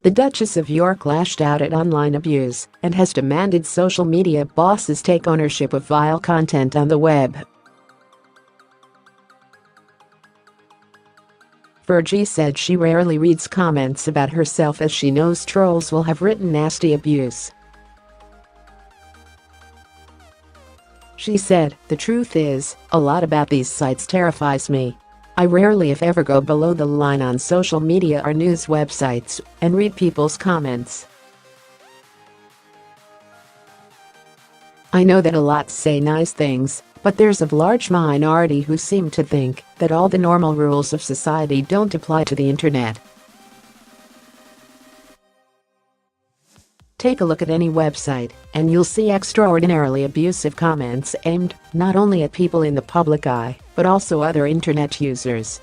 The Duchess of York lashed out at online abuse and has demanded social media bosses take ownership of vile content on the web. Fergie said she rarely reads comments about herself as she knows trolls will have written nasty abuse. She said, "The truth is, a lot about these sites terrifies me. I rarely if ever go below the line on social media or news websites and read people's comments. I know that a lot say nice things, but there's a large minority who seem to think that all the normal rules of society don't apply to the internet. Take a look at any website, and you'll see extraordinarily abusive comments aimed not only at people in the public eye, but also other internet users.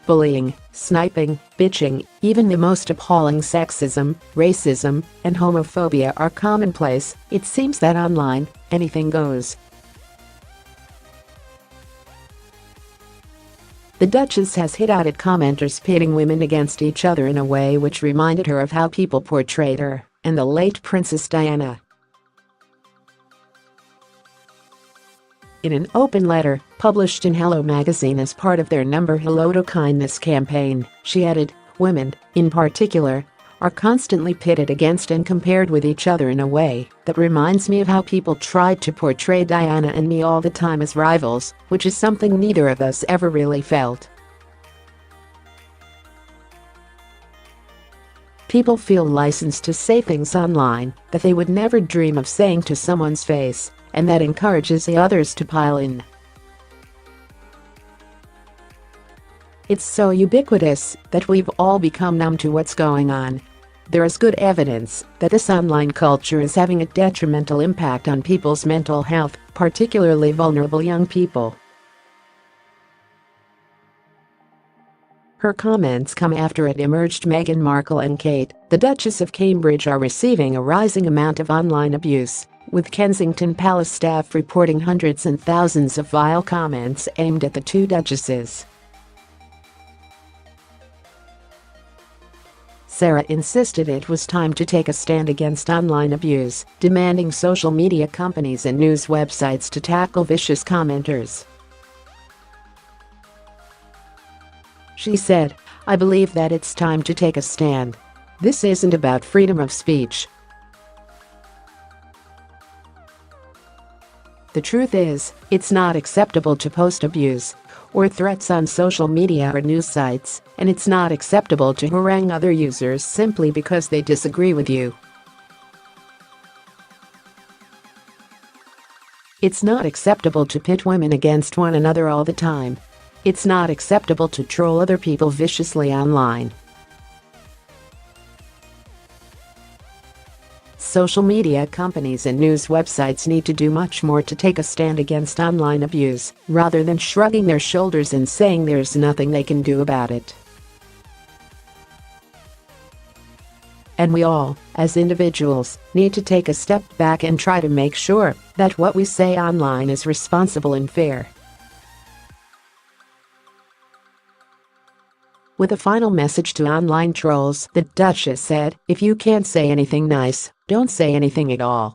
Bullying, sniping, bitching, even the most appalling sexism, racism, and homophobia are commonplace. It seems that online, anything goes." The Duchess has hit out at commenters pitting women against each other in a way which reminded her of how people portrayed her and the late Princess Diana. In an open letter published in Hello magazine as part of their Hello to Kindness campaign, she added, "Women, in particular, are constantly pitted against and compared with each other in a way that reminds me of how people tried to portray Diana and me all the time as rivals, which is something neither of us ever really felt. People feel licensed to say things online that they would never dream of saying to someone's face, and that encourages the others to pile in. It's so ubiquitous that we've all become numb to what's going on. There is good evidence that this online culture is having a detrimental impact on people's mental health, particularly vulnerable young people." Her comments come after it emerged Meghan Markle and Kate, the Duchess of Cambridge, are receiving a rising amount of online abuse, with Kensington Palace staff reporting hundreds and thousands of vile comments aimed at the two duchesses. Sarah insisted it was time to take a stand against online abuse, demanding social media companies and news websites to tackle vicious commenters. She said, "I believe that it's time to take a stand. This isn't about freedom of speech. The truth is, it's not acceptable to post abuse or threats on social media or news sites, and it's not acceptable to harangue other users simply because they disagree with you. It's not acceptable to pit women against one another all the time. It's not acceptable to troll other people viciously online. Social media companies and news websites need to do much more to take a stand against online abuse, rather than shrugging their shoulders and saying there's nothing they can do about it. And we all, as individuals, need to take a step back and try to make sure that what we say online is responsible and fair." With a final message to online trolls, the Duchess said, "If you can't say anything nice, don't say anything at all.